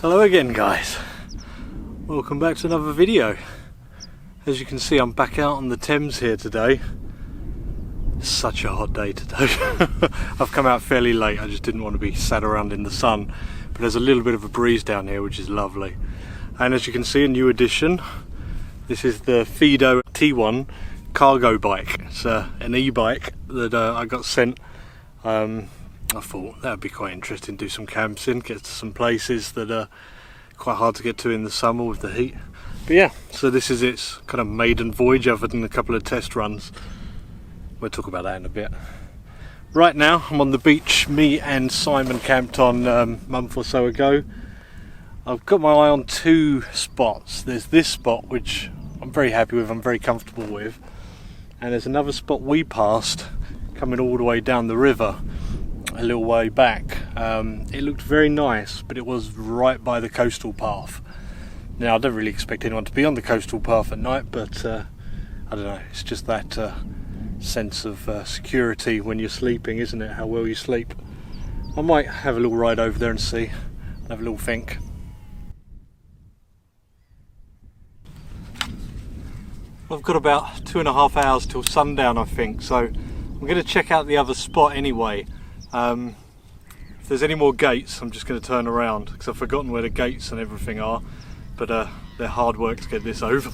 Hello again guys, welcome back to another video. As you can see, I'm back out on the Thames here today. It's such a hot day today. I've come out fairly late, I just didn't want to be sat around in the sun, but there's a little bit of a breeze down here which is lovely. And as you can see, a new addition. This is the Fiido T1 cargo bike. It's an e-bike that I got sent. I thought that would be quite interesting, do some camping, get to some places that are quite hard to get to in the summer with the heat. But yeah, so this is its kind of maiden voyage other than a couple of test runs. We'll talk about that in a bit. Right now I'm on the beach. Me and Simon camped on a month or so ago. I've got my eye on two spots. There's this spot which I'm very happy with, I'm very comfortable with, and there's another spot we passed coming all the way down the river a little way back. It looked very nice, but it was right by the coastal path. Now I don't really expect anyone to be on the coastal path at night, but I don't know, it's just that sense of security when you're sleeping, isn't it? How well you sleep. I might have a little ride over there and see, have a little think. I've got about 2.5 hours till sundown, I think, so I'm going to check out the other spot anyway. If there's any more gates, I'm just going to turn around because I've forgotten where the gates and everything are, but they're hard work to get this over.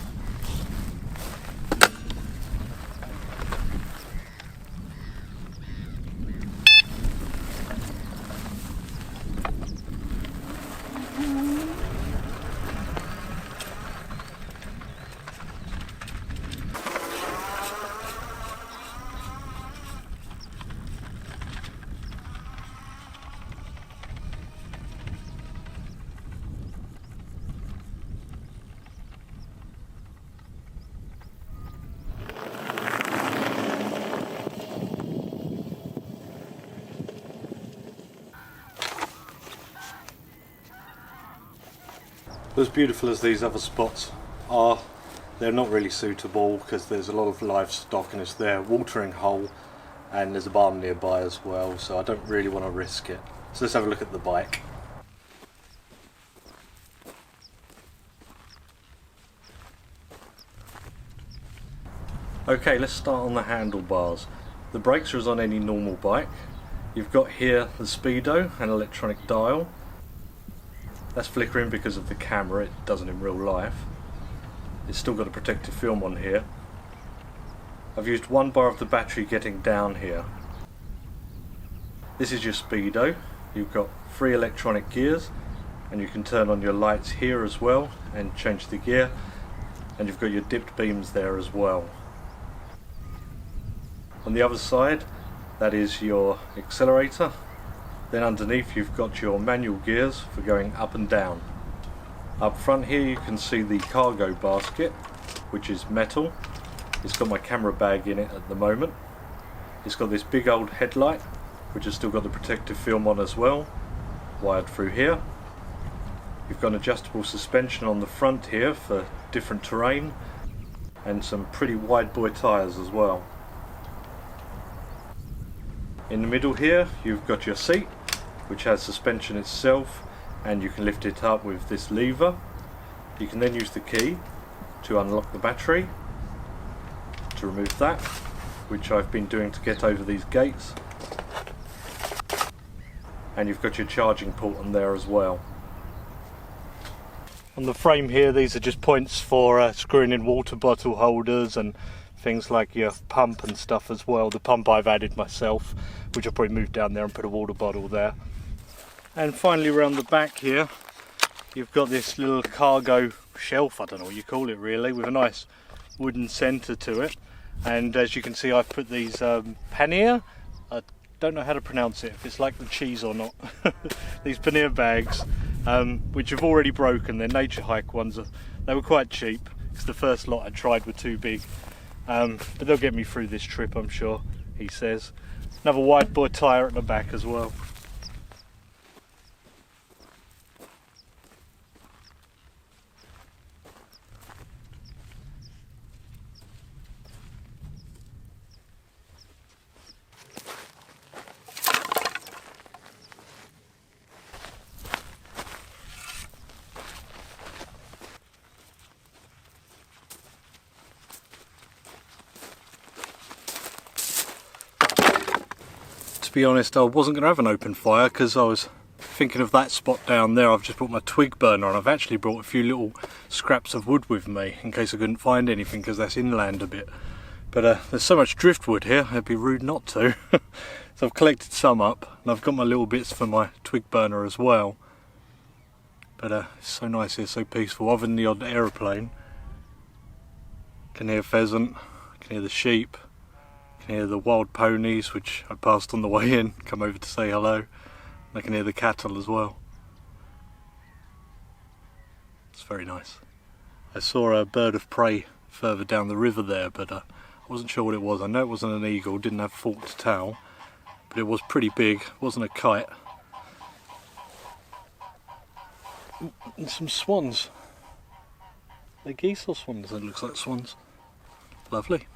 As beautiful as these other spots are, they're not really suitable because there's a lot of livestock and it's their watering hole, and there's a barn nearby as well, so I don't really want to risk it. So let's have a look at the bike. Okay, let's start on the handlebars. The brakes are as on any normal bike. You've got here the speedo and electronic dial. That's flickering because of the camera, it doesn't in real life. It's still got a protective film on here. I've used one bar of the battery getting down here. This is your speedo. You've got 3 electronic gears, and you can turn on your lights here as well and change the gear, and you've got your dipped beams there as well. On the other side, that is your accelerator. Then underneath you've got your manual gears for going up and down. Up front here you can see the cargo basket, which is metal. It's got my camera bag in it at the moment. It's got this big old headlight, which has still got the protective film on as well, wired through here. You've got an adjustable suspension on the front here for different terrain, and some pretty wide boy tyres as well. In the middle here you've got your seat, which has suspension itself, and you can lift it up with this lever. You can then use the key to unlock the battery, to remove that, which I've been doing to get over these gates. And you've got your charging port on there as well. On the frame here, these are just points for screwing in water bottle holders and things like your pump and stuff as well. The pump I've added myself, which I'll probably move down there and put a water bottle there. And finally around the back here you've got this little cargo shelf, I don't know what you call it really, with a nice wooden centre to it. And as you can see, I've put these pannier, I don't know how to pronounce it, if it's like the cheese or not, these pannier bags, which have already broken. They're nature hike ones. They were quite cheap because the first lot I tried were too big. But they'll get me through this trip, I'm sure, he says. Another wide boy tyre at the back as well. be honest, I wasn't going to have an open fire because I was thinking of that spot down there. I've just brought my twig burner and I've actually brought a few little scraps of wood with me in case I couldn't find anything, because that's inland a bit. But there's so much driftwood here, it'd be rude not to. So I've collected some up and I've got my little bits for my twig burner as well. But it's so nice here, so peaceful. Other than the odd aeroplane, can hear pheasant, can hear the sheep, can hear the wild ponies, which I passed on the way in, come over to say hello. And I can hear the cattle as well. It's very nice. I saw a bird of prey further down the river there, but I wasn't sure what it was. I know it wasn't an eagle, didn't have forked tail, but it was pretty big, it wasn't a kite. And some swans. They're geese or swans? It looks like swans. Lovely.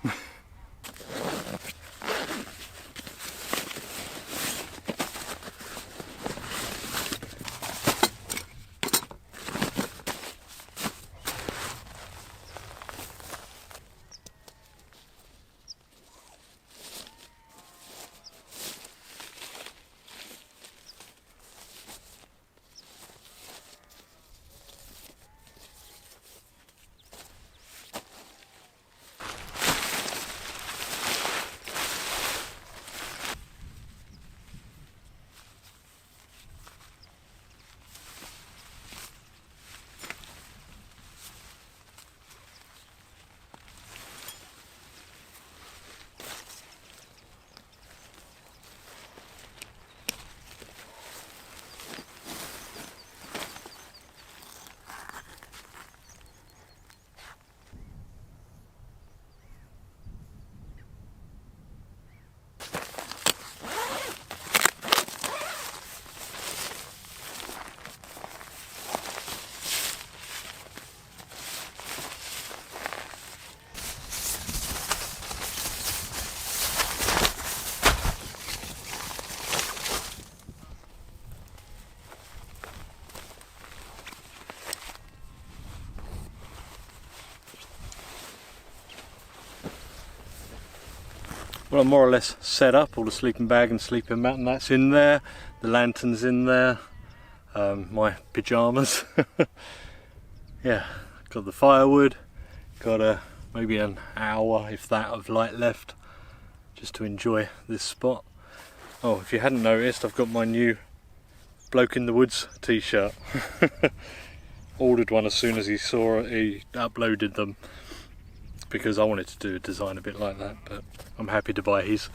Well, I'm more or less set up. All the sleeping bag and sleeping mat and that's in there. The lantern's in there. My pyjamas. Yeah, got the firewood. Got maybe an hour, if that, of light left just to enjoy this spot. Oh, if you hadn't noticed, I've got my new Bloke in the Woods t-shirt. Ordered one as soon as he saw it, he uploaded them, because I wanted to do a design a bit like that, but I'm happy to buy his.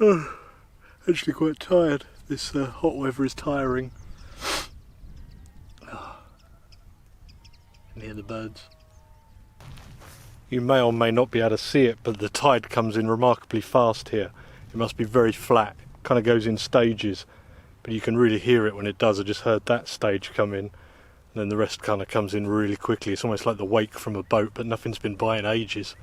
Oh, actually quite tired. This hot weather is tiring. Oh, can hear the birds. You may or may not be able to see it, but the tide comes in remarkably fast here. It must be very flat, kind of goes in stages, but you can really hear it when it does. I just heard that stage come in. And then the rest kind of comes in really quickly. It's almost like the wake from a boat, but nothing's been by in ages.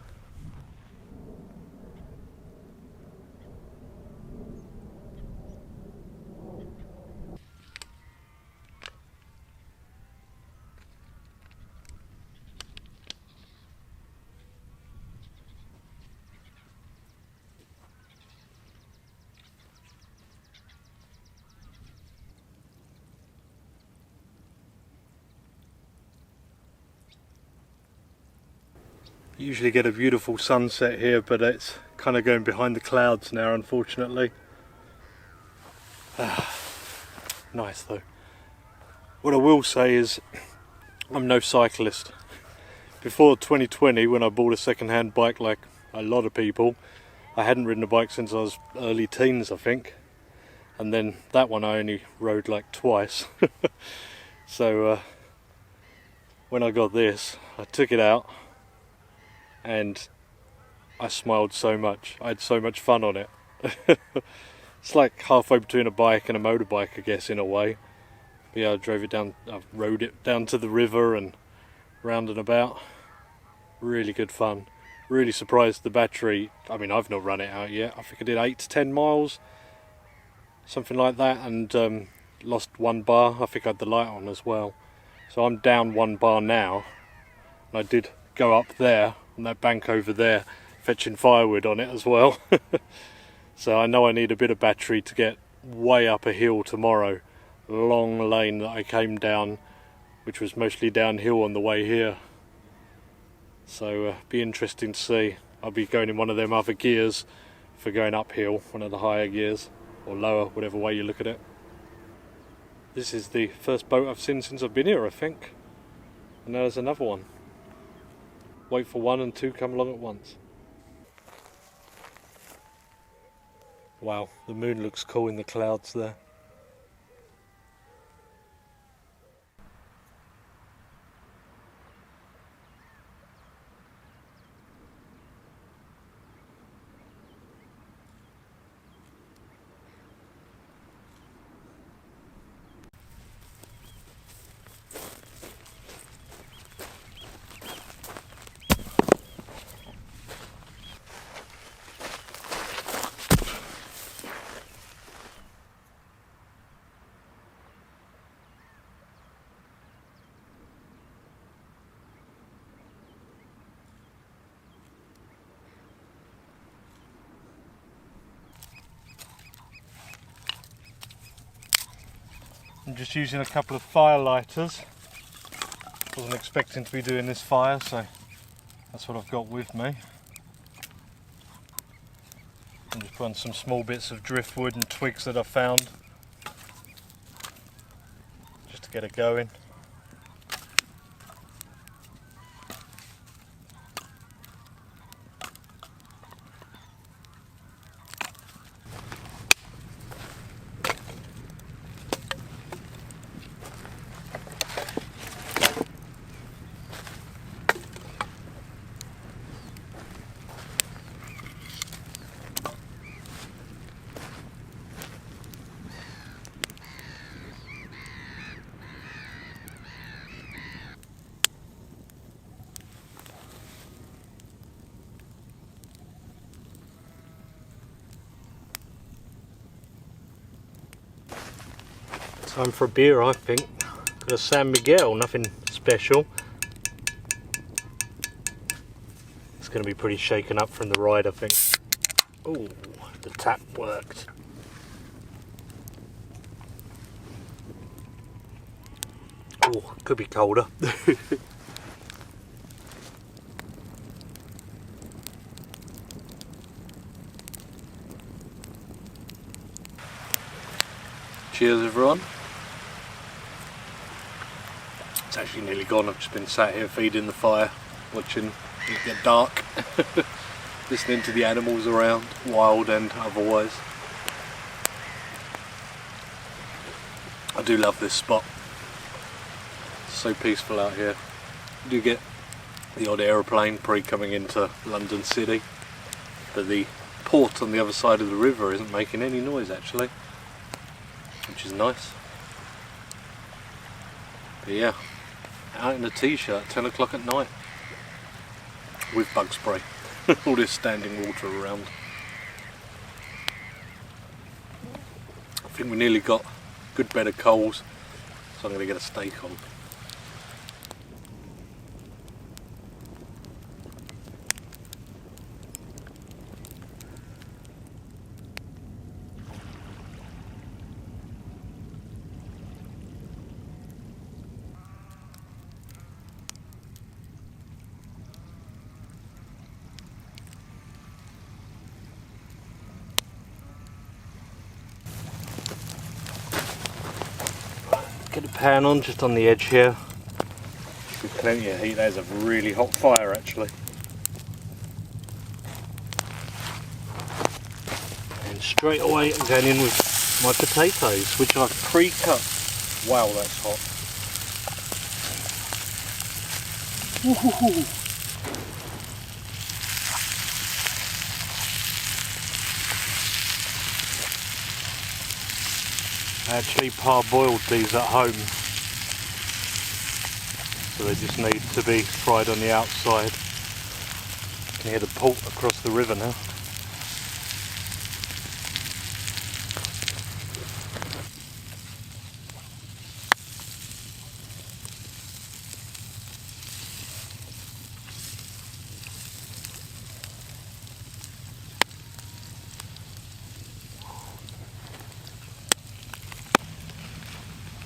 You usually get a beautiful sunset here, but it's kind of going behind the clouds now, unfortunately. Nice though. What I will say is, I'm no cyclist. Before 2020, when I bought a second-hand bike like a lot of people, I hadn't ridden a bike since I was early teens, I think. And then that one I only rode like twice. So when I got this, I took it out and I smiled so much. I had so much fun on it. It's like halfway between a bike and a motorbike, I guess, in a way. But yeah, I drove it down, I rode it down to the river and round and about. Really good fun. Really surprised the battery. I mean, I've not run it out yet. I think I did 8 to 10 miles, something like that, and lost 1 bar. I think I had the light on as well. So I'm down 1 bar now. And I did go up there on that bank over there, fetching firewood on it as well. So I know I need a bit of battery to get way up a hill tomorrow. Long lane that I came down, which was mostly downhill on the way here. So be interesting to see. I'll be going in one of them other gears for going uphill, one of the higher gears, or lower, whatever way you look at it. This is the first boat I've seen since I've been here, I think. And now there's another one. Wait for one and two come along at once. Wow, the moon looks cool in the clouds there. I'm just using a couple of fire lighters. Wasn't expecting to be doing this fire, so that's what I've got with me. I'm just putting some small bits of driftwood and twigs that I found, just to get it going. Time for a beer, I think. Got a San Miguel, nothing special. It's going to be pretty shaken up from the ride, I think. Oh, the tap worked. Oh, could be colder. Cheers, everyone. It's actually nearly gone. I've just been sat here feeding the fire, watching it get dark, listening to the animals around, wild and otherwise. I do love this spot. It's so peaceful out here. You do get the odd aeroplane probably coming into London City, but the port on the other side of the river isn't making any noise actually, which is nice. But yeah, out in a t-shirt, 10 o'clock at night, with bug spray. All this standing water around. I think we nearly got a good bed of coals, so I'm going to get a steak on. Get the pan on just on the edge here. Should be plenty of heat. There's a really hot fire actually. And straight away I'm going in with my potatoes, which I've pre-cut. Wow, that's hot. Woo-hoo-hoo. I actually parboiled these at home, so they just need to be fried on the outside. You can hear the port across the river now.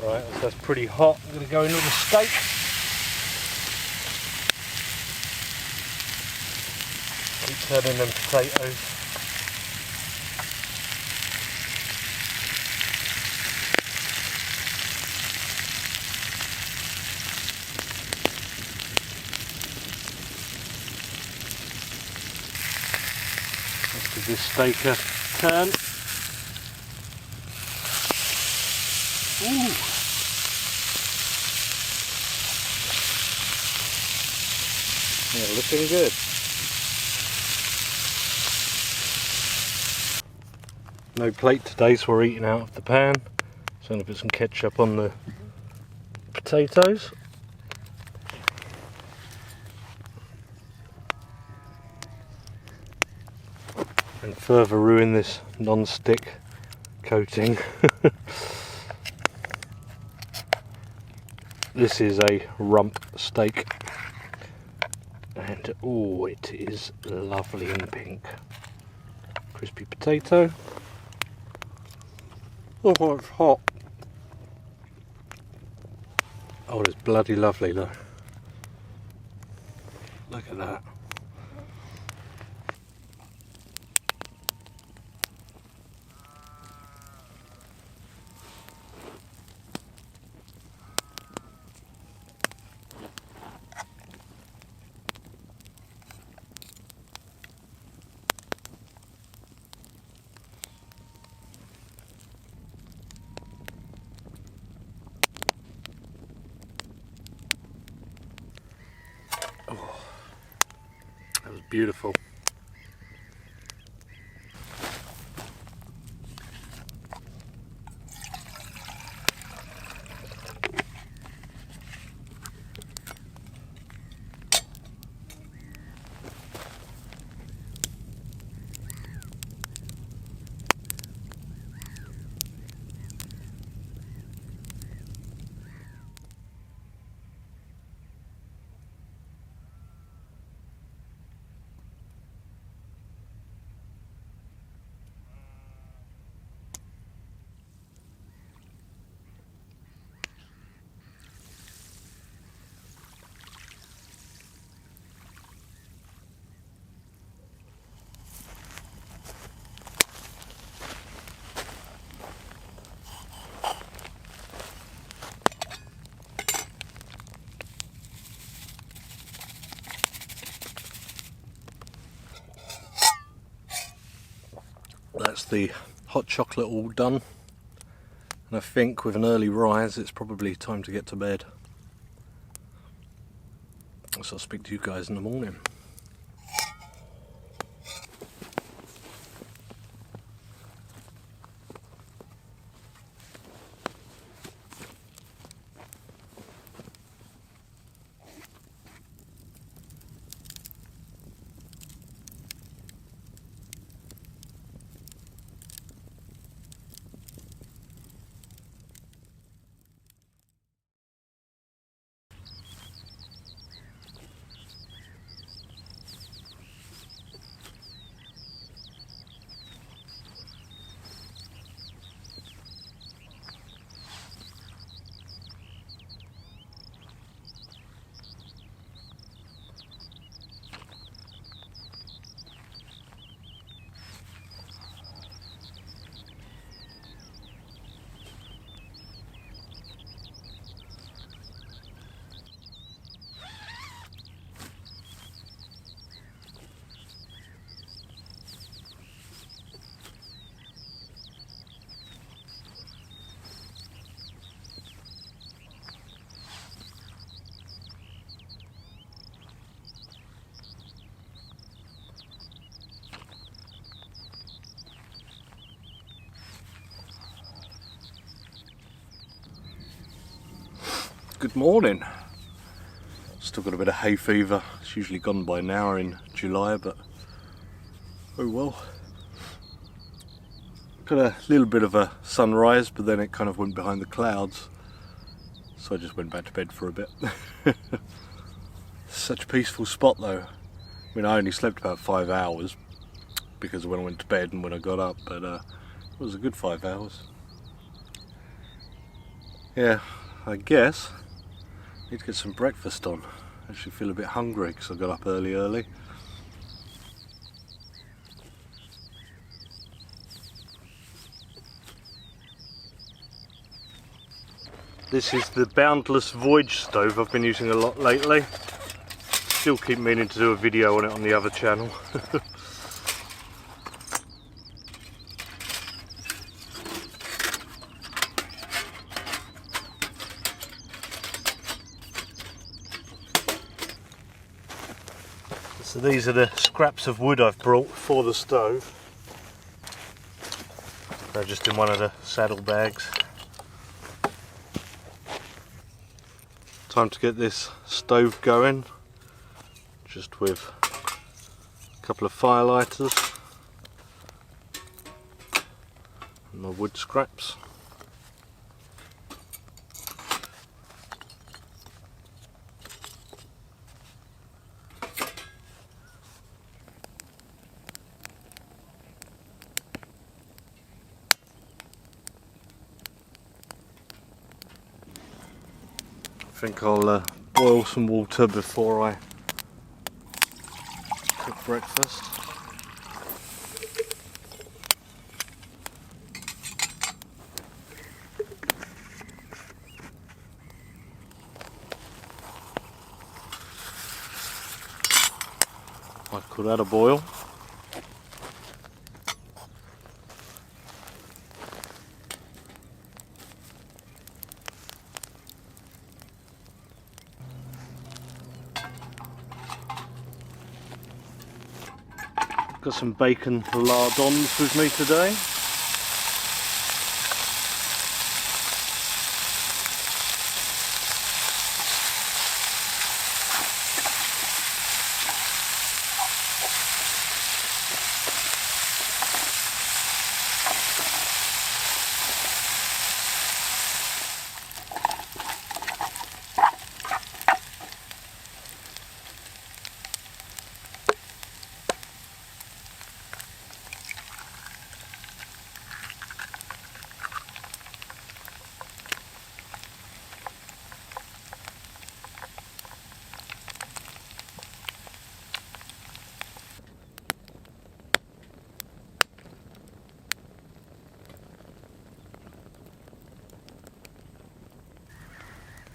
Right, so that's pretty hot. I'm going to go into the steak. Keep turning them potatoes. Let's give this steak a turn. Ooh. Yeah, looking good. No plate today, so we're eating out of the pan. So I'm going to put some ketchup on the potatoes. And further ruin this non-stick coating. This is a rump steak. And oh, it is lovely and pink. Crispy potato. Oh, it's hot. Oh, it's bloody lovely though. Look at that. Oh, that was beautiful. That's the hot chocolate all done, and I think with an early rise it's probably time to get to bed. So I'll speak to you guys in the morning. Good morning. Still got a bit of hay fever. It's usually gone by now in July, but oh well. Got a little bit of a sunrise, but then it kind of went behind the clouds, so I just went back to bed for a bit. Such a peaceful spot though. I mean, I only slept about 5 hours because when I went to bed and when I got up, but it was a good 5 hours. yeah, I guess I need to get some breakfast on. I actually feel a bit hungry because I got up early. This is the Boundless Voyage stove I've been using a lot lately. Still keep meaning to do a video on it on the other channel. So these are the scraps of wood I've brought for the stove. They're just in one of the saddle bags. Time to get this stove going, just with a couple of firelighters and my wood scraps. I think I'll boil some water before I cook breakfast. I'd call that a boil. Got some bacon lardons with me today.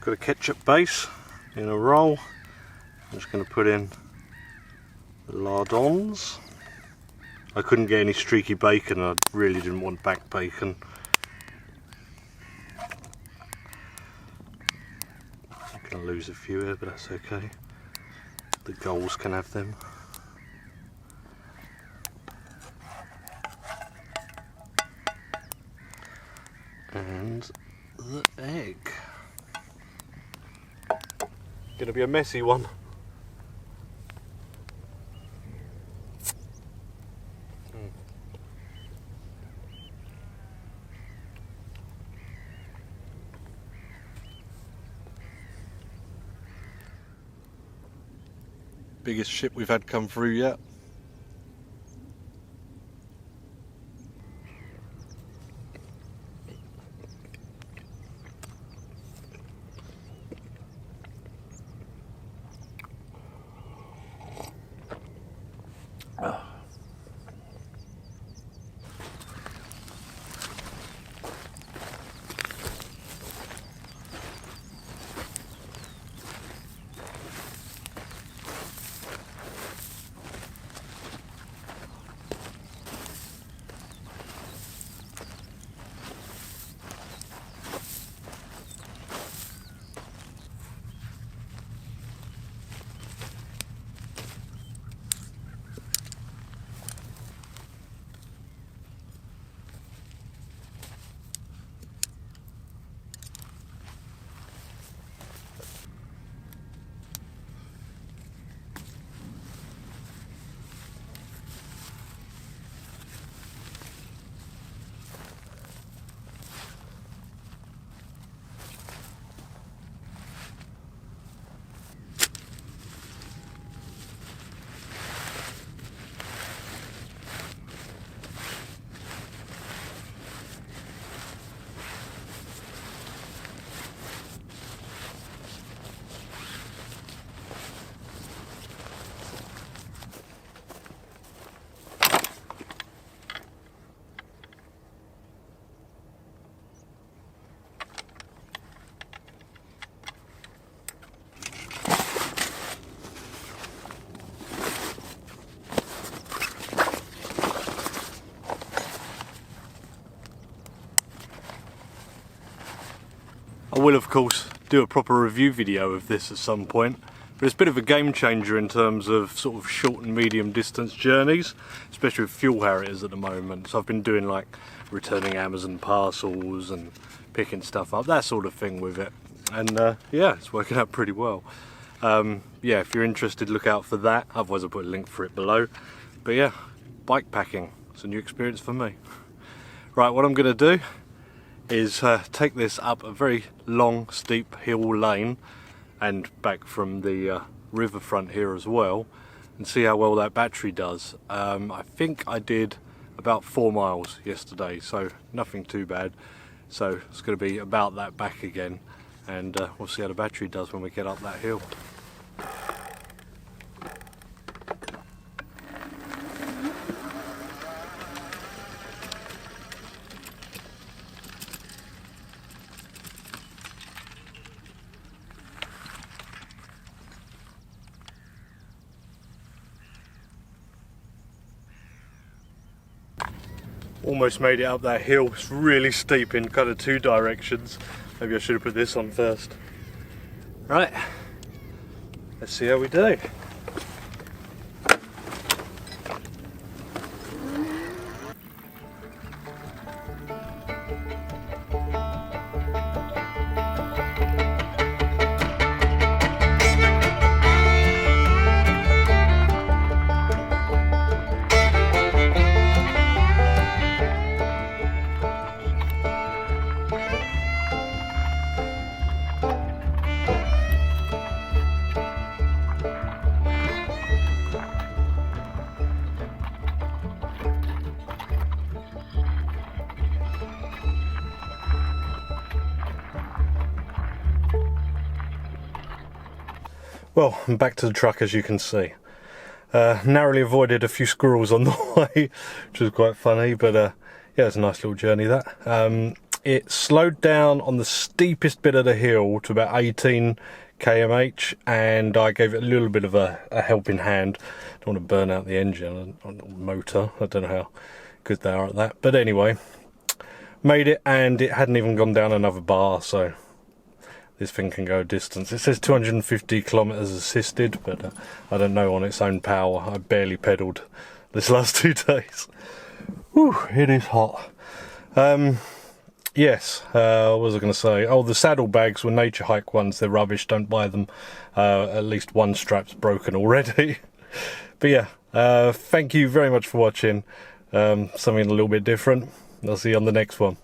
Got a ketchup base in a roll. I'm just going to put in the lardons. I couldn't get any streaky bacon, I really didn't want back bacon. I'm going to lose a few here, but that's okay. The gulls can have them. And the egg. Gonna be a messy one. Biggest ship we've had come through yet. I will of course do a proper review video of this at some point, but it's a bit of a game changer in terms of sort of short and medium distance journeys, especially with fuel how it is at the moment. So I've been doing like returning Amazon parcels and picking stuff up, that sort of thing with it, and yeah, it's working out pretty well. Yeah, if you're interested, look out for that, otherwise I'll put a link for it below. But yeah, bike packing, it's a new experience for me. Right, what I'm going to do is take this up a very long steep hill lane and back from the riverfront here as well, and see how well that battery does. I think I did about 4 miles yesterday, so nothing too bad. So it's going to be about that back again, and we'll see how the battery does when we get up that hill. Almost made it up that hill. It's really steep in kind of 2 directions. Maybe I should have put this on first. Right, let's see how we do. Well, I'm back to the truck, as you can see. Narrowly avoided a few squirrels on the way, which was quite funny, but yeah, it's a nice little journey that. It slowed down on the steepest bit of the hill to about 18 km/h, and I gave it a little bit of a helping hand. Don't want to burn out the engine or motor. I don't know how good they are at that, but anyway, made it, and it hadn't even gone down another bar, so this thing can go a distance. It says 250 kilometers assisted, but I don't know on its own power. I barely pedalled this last 2 days. Whew, it is hot. Yes, what was I going to say? Oh, the saddlebags were Nature Hike ones. They're rubbish, don't buy them. At least one strap's broken already. But yeah, thank you very much for watching. Something a little bit different. I'll see you on the next one.